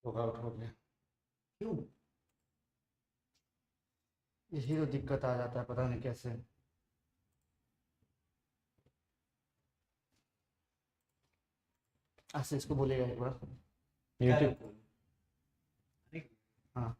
Log out हो गया। क्यों? यही तो दिक्कत आ जाता है, पता नहीं कैसे। अच्छा, इसको बोलेगा एक बार यूट्यूब। हाँ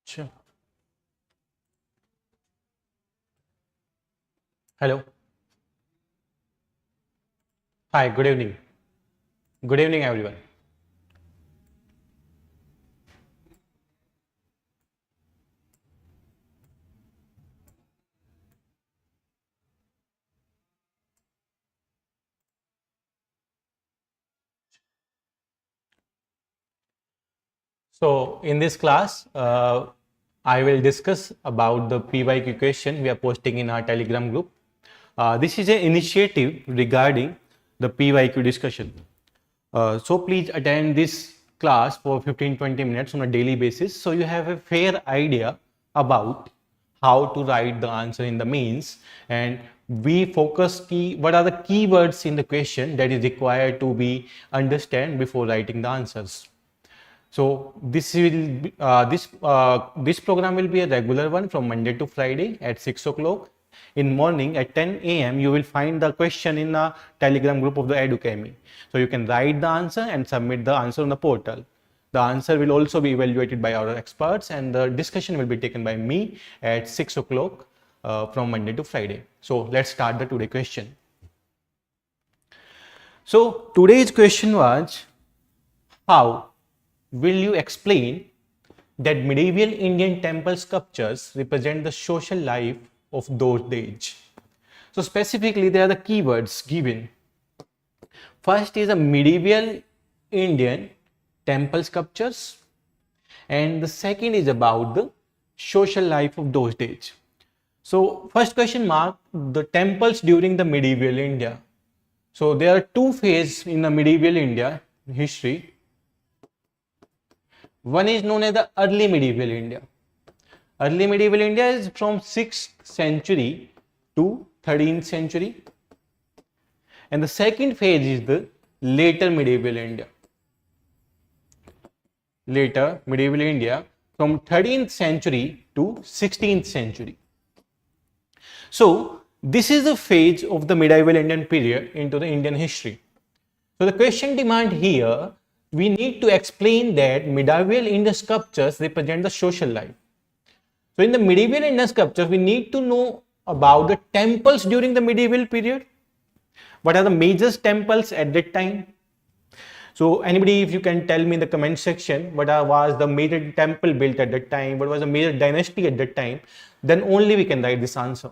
Sure. Hello. Hi, good evening. Good evening, everyone. So, in this class, I will discuss about the PYQ question we are posting in our Telegram group. This is an initiative regarding the PYQ discussion. So, please attend this class for 15-20 minutes on a daily basis, so you have a fair idea about how to write the answer in the mains, and we focus what are the keywords in the question that is required to be understand before writing the answers. So this program will be a regular one from Monday to Friday at 6 o'clock. In morning at 10 a.m. you will find the question in the Telegram group of the Edukemy. So you can write the answer and submit the answer on the portal. The answer will also be evaluated by our experts, and the discussion will be taken by me at 6 o'clock from Monday to Friday. So let's start the today question. So today's question was, how will you explain that medieval Indian temple sculptures represent the social life of those days? So specifically, there are the keywords given. First is a medieval Indian temple sculptures, and the second is about the social life of those days. So first question mark, the temples during the medieval India. So there are two phases in the medieval India history. One is known as the early medieval India. Early medieval India is from 6th century to 13th century. And the second phase is the later medieval India. Later medieval India from 13th century to 16th century. So this is the phase of the medieval Indian period into the Indian history. So the question demand here, we need to explain that medieval Indian sculptures represent the social life. So in the medieval Indian sculptures, we need to know about the temples during the medieval period. What are the major temples at that time? So anybody, if you can tell me in the comment section, what was the major temple built at that time, what was the major dynasty at that time, then only we can write this answer.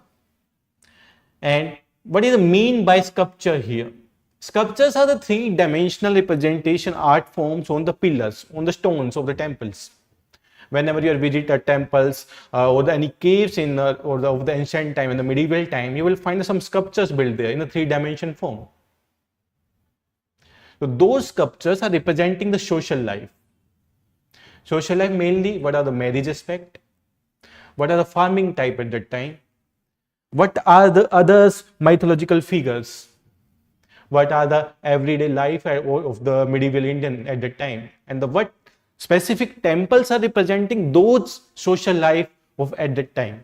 And what is the mean by sculpture here? Sculptures are the three-dimensional representation art forms on the pillars, on the stones of the temples. Whenever you visit the temples or any caves in of the ancient time, in the medieval time, you will find some sculptures built there in a three-dimension form. So those sculptures are representing the social life. Social life mainly, what are the marriage aspect? What are the farming type at that time? What are the other mythological figures? What are the everyday life of the medieval Indian at that time? And what specific temples are representing those social life of at that time?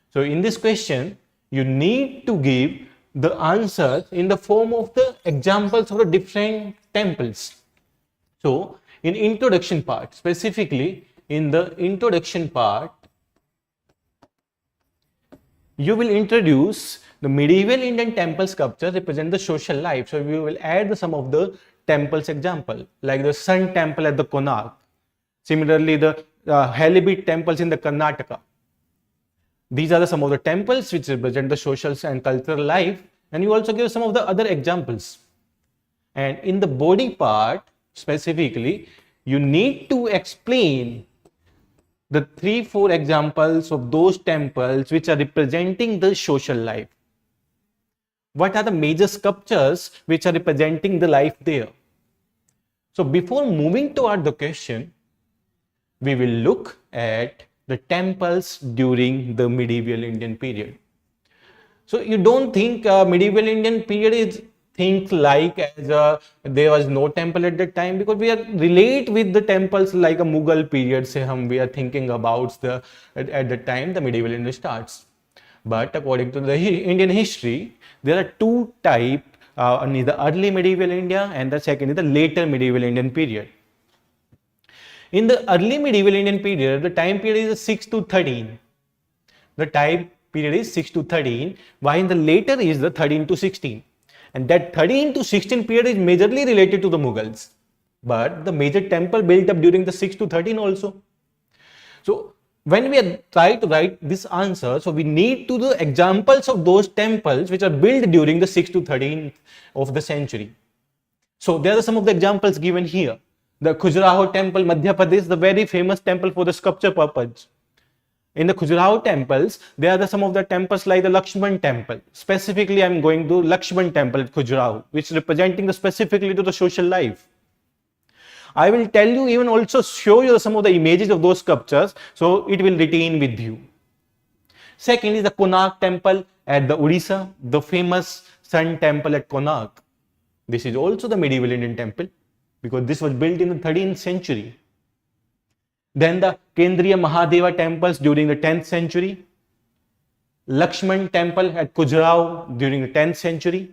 So in this question, you need to give the answer in the form of the examples of the different temples. So in introduction part, specifically in the introduction part, you will introduce the medieval Indian temple sculpture represent the social life. So we will add some of the temples example, like the Sun Temple at the Konark. Similarly, the Halibut temples in the Karnataka. These are some of the temples which represent the social and cultural life, and you also give some of the other examples. And in the body part, specifically, you need to explain the 3-4 examples of those temples which are representing the social life. What are the major sculptures which are representing the life there? So before moving toward the question, we will look at the temples during the medieval Indian period. So you don't think medieval Indian period is things like as there was no temple at that time, because we are relate with the temples like a Mughal period say we are thinking about at the time the medieval India starts. But according to the Indian history, there are two types, the early medieval India and the second is the later medieval Indian period. In the early medieval Indian period, the time period is 6 to 13. The time period is 6 to 13, while in the later is the 13 to 16. And that 13 to 16 period is majorly related to the Mughals. But the major temple built up during the 6 to 13 also. So when we are trying to write this answer, so we need to the examples of those temples which are built during the 6 to 13 of the century. So there are some of the examples given here. The Khajuraho temple, Madhya Pradesh, the very famous temple for the sculpture purpose. In the Khajuraho temples, there are some of the temples like the Lakshman temple. Specifically, I am going to Lakshman temple at Khajuraho, which is representing specifically to the social life. I will tell you, even also show you some of the images of those sculptures, so it will retain with you. Second is the Konark temple at the Odisha, the famous Sun temple at Konark. This is also the medieval Indian temple, because this was built in the 13th century. Then the Kendriya Mahadeva temples during the 10th century. Lakshman temple at Khajuraho during the 10th century.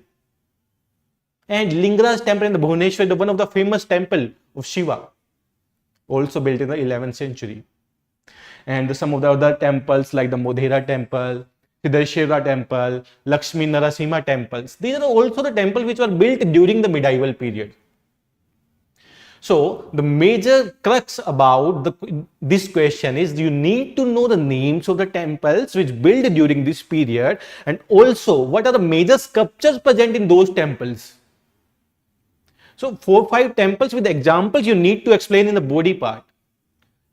And Lingaraj temple in the Bhubaneswar, one of the famous temple of Shiva, also built in the 11th century. And some of the other temples like the Modhera temple, Siddheshwara temple, Lakshmi Narasimha temples. These are also the temples which were built during the medieval period. So the major crux about this question is you need to know the names of the temples which built during this period, and also what are the major sculptures present in those temples. So 4-5 temples with examples you need to explain in the body part.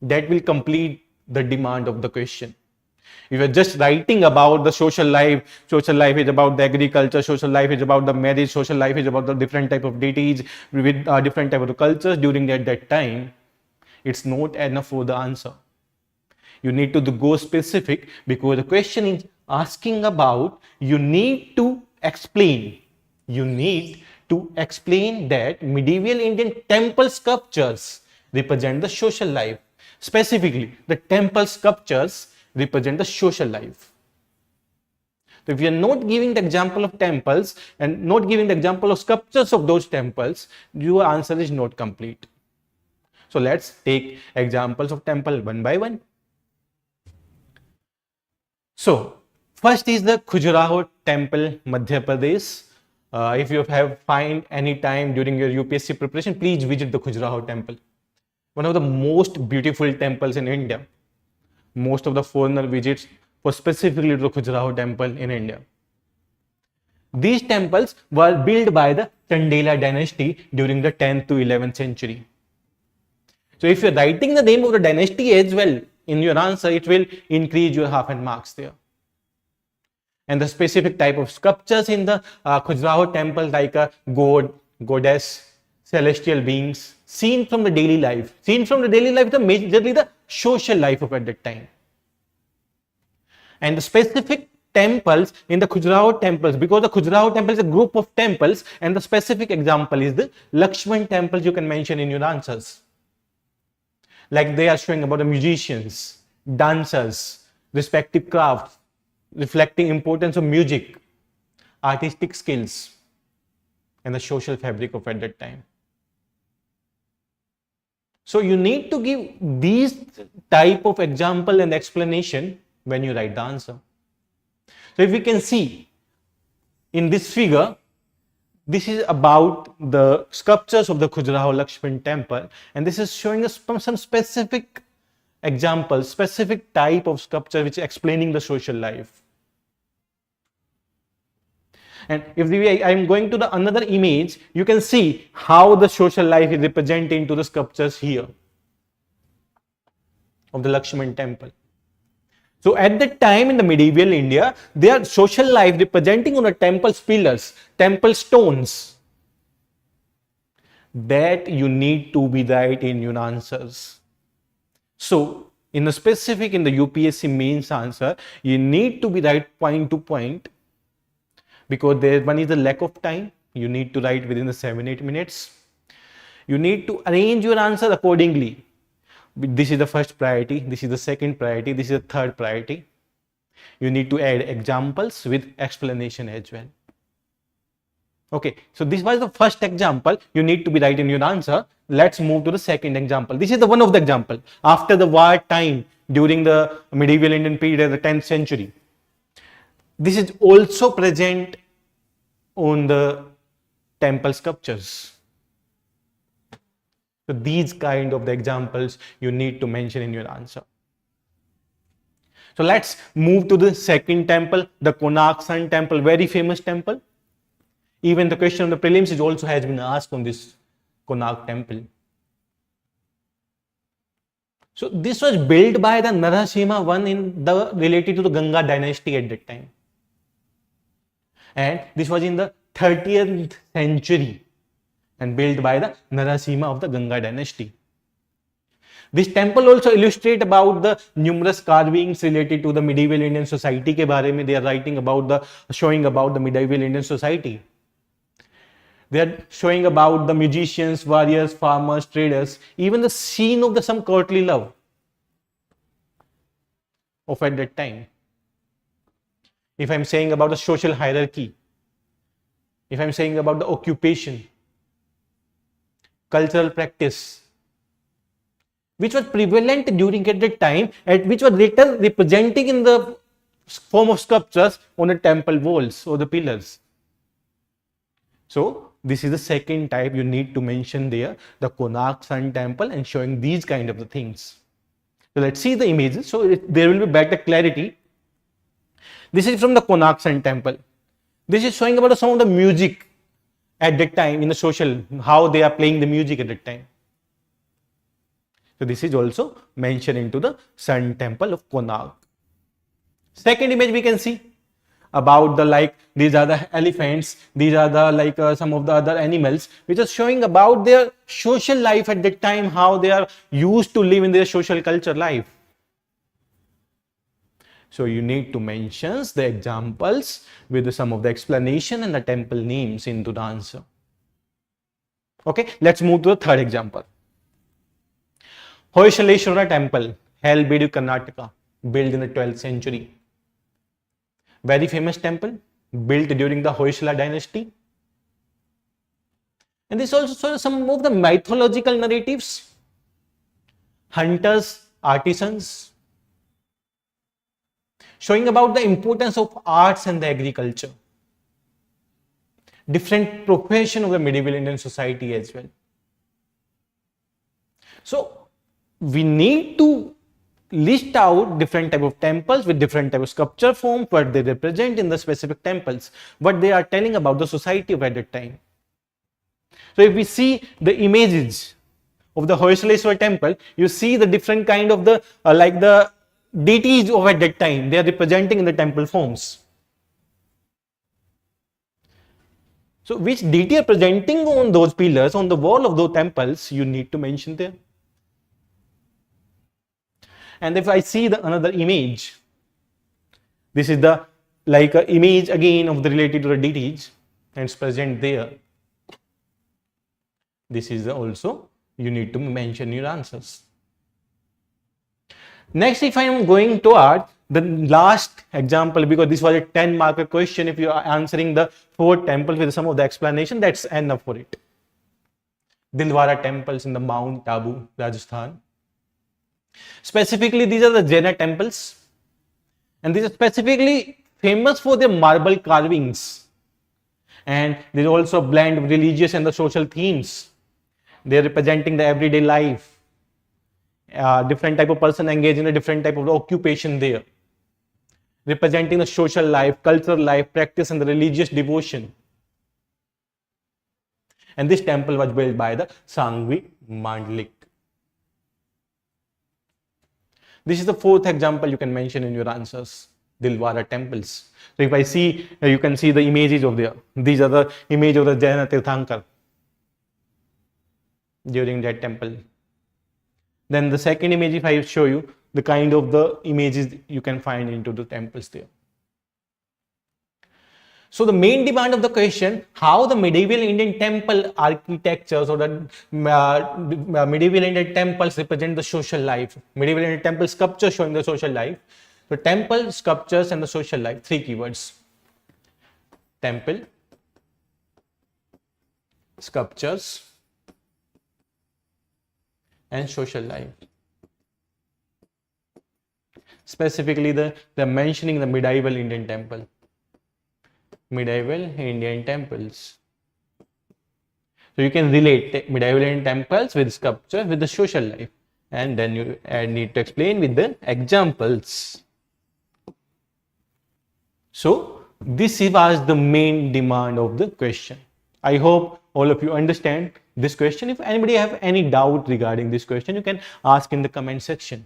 That will complete the demand of the question. If you are just writing about the social life is about the agriculture, social life is about the marriage, social life is about the different type of deities with different type of cultures during that time, it's not enough for the answer. You need to go specific, because the question is asking about, you need to explain. You need to explain that medieval Indian temple sculptures represent the social life. Specifically, the temple sculptures represent the social life. So if you are not giving the example of temples and not giving the example of sculptures of those temples, your answer is not complete. So let's take examples of temple one by one. So first is the Khajuraho temple, Madhya Pradesh. If you have find any time during your UPSC preparation, please visit the Khajuraho temple. One of the most beautiful temples in India. Most of the foreigner visits for specifically to the Khajuraho temple in India. These temples were built by the Chandela dynasty during the 10th to 11th century. So if you are writing the name of the dynasty as well in your answer, it will increase your half and marks there. And the specific type of sculptures in the Khajuraho temple, like a god, goddess, celestial beings, seen from the daily life. Seen from the daily life, majorly the social life of at that time. And the specific temples in the Khajuraho temples, because the Khajuraho temple is a group of temples, and the specific example is the Lakshman temples you can mention in your answers. Like they are showing about the musicians, dancers, respective crafts, reflecting importance of music, artistic skills, and the social fabric of at that time. So you need to give these type of example and explanation when you write the answer. So if we can see in this figure, this is about the sculptures of the Khajuraho Lakshman temple, and this is showing us some specific examples, specific type of sculpture which is explaining the social life. And if I am going to the another image, you can see how the social life is represented into the sculptures here of the Lakshman temple. So at that time in the medieval India, their social life representing on the temple's pillars, temple stones, that you need to be right in your answers. So in the specific, in the UPSC mains answer, you need to be right point to point, because there one is the lack of time. You need to write within the 7-8 minutes. You need to arrange your answer accordingly. This is the first priority, this is the second priority, this is the third priority. You need to add examples with explanation as well. Okay, so this was the first example. You need to be right in your answer. Let's move to the second example. This is the one of the example after the war time during the medieval Indian period, the 10th century. This is also present on the temple sculptures. So these kind of the examples you need to mention in your answer. So let's move to the second temple, the Konark Sun temple, very famous temple. Even the question of the prelims is also has been asked on this Konark temple. So this was built by the Narasimha I in the related to the Ganga dynasty at that time. And this was in the 30th century and built by the Narasimha of the Ganga dynasty. This temple also illustrate about the numerous carvings related to the medieval Indian society के बारे में. They are writing about the, showing about the medieval Indian society. They are showing about the musicians, warriors, farmers, traders, even the scene of the some courtly love of at that time. If I am saying about the social hierarchy, if I am saying about the occupation, cultural practice, which was prevalent during at that time, and which was written representing in the form of sculptures on the temple walls or the pillars. So this is the second type you need to mention there, the Konark Sun temple, and showing these kind of the things. So let's see the images. So there will be better clarity. This is from the Konark Sun temple. This is showing about some of the music at that time in the social, how they are playing the music at that time. So this is also mentioned into the Sun temple of Konark. Second image we can see about the, like, these are the elephants, these are the, like, some of the other animals, which are showing about their social life at that time, how they are used to live in their social culture life. So you need to mention the examples with some of the explanation and the temple names into the answer. Okay, let's move to the third example. Hoysaleshwara temple, Helbedu, Karnataka, built in the 12th century. Very famous temple, built during the Hoysala dynasty. And this also shows some of the mythological narratives, hunters, artisans, showing about the importance of arts and the agriculture, different profession of the medieval Indian society as well. So we need to list out different type of temples with different type of sculpture form, what they represent in the specific temples, what they are telling about the society of at that time. So if we see the images of the Hoysaleshwara temple, you see the different kind of the like the deities of at that time, they are representing in the temple forms. So which deity are presenting on those pillars, on the wall of those temples, you need to mention there. And if I see the another image, this is the, like, image again of the related to the deities, and it's present there. This is also you need to mention your answers. Next, if I am going to add the last example, because this was a 10-marker question, if you are answering the 4 temples with some of the explanation, that's enough for it. Dilwara temples in the Mount Abu, Rajasthan. Specifically, these are the Jaina temples, and these are specifically famous for their marble carvings, and they also blend religious and the social themes. They are representing the everyday life, different type of person engaged in a different type of occupation there. representing the social life, cultural life, practice, and the religious devotion. And this temple was built by the Sangvi Mandlik. This is the fourth example you can mention in your answers. Dilwara temples. So if I see, you can see the images of there. These are the image of the Jaina Tirthankar during that temple. Then the second image, if I show you the kind of the images you can find into the temples there. So the main demand of the question, how the medieval Indian temple architectures or the medieval Indian temples represent the social life. Medieval Indian temple sculptures showing the social life. So temple, sculptures, and the social life, three keywords. Temple, sculptures, and social life. Specifically, they're mentioning the medieval Indian temple. Medieval Indian temples. So you can relate medieval Indian temples with sculpture with the social life, and then you need to explain with the examples. So this was the main demand of the question. I hope all of you understand this question. If anybody have any doubt regarding this question, you can ask in the comment section.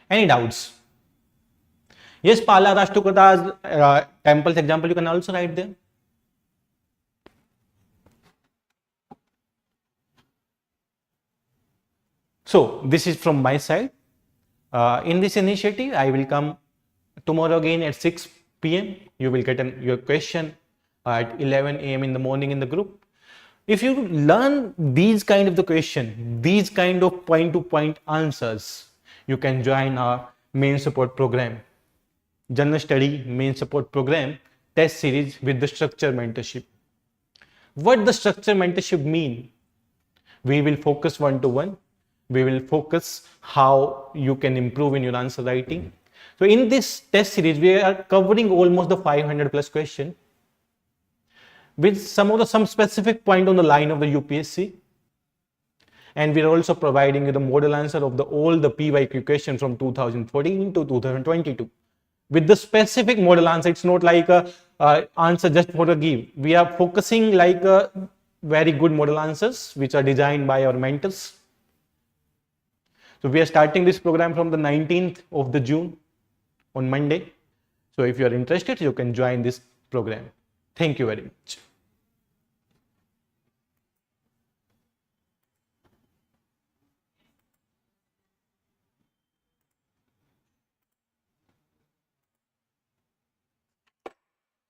Any doubts? Yes, Pala Rashtrapata's temples example you can also write there. So this is from my side. In this initiative, I will come tomorrow again at 6 p.m. You will get your question at 11 a.m. in the morning in the group. If you learn these kind of the question, these kind of point-to-point answers, you can join our main support program, General Study Main Support Program test series with the structure mentorship. What the structure mentorship mean? We will focus one-to-one. We will focus how you can improve in your answer writing. So in this test series, we are covering almost the 500 plus question with some specific point on the line of the UPSC. And we are also providing you the model answer of all the PYQ question from 2014 to 2022. With the specific model answer, it's not like a answer just for a give. We are focusing like a very good model answers which are designed by our mentors. So we are starting this program from the 19th of the June on Monday. So if you are interested, you can join this program. Thank you very much.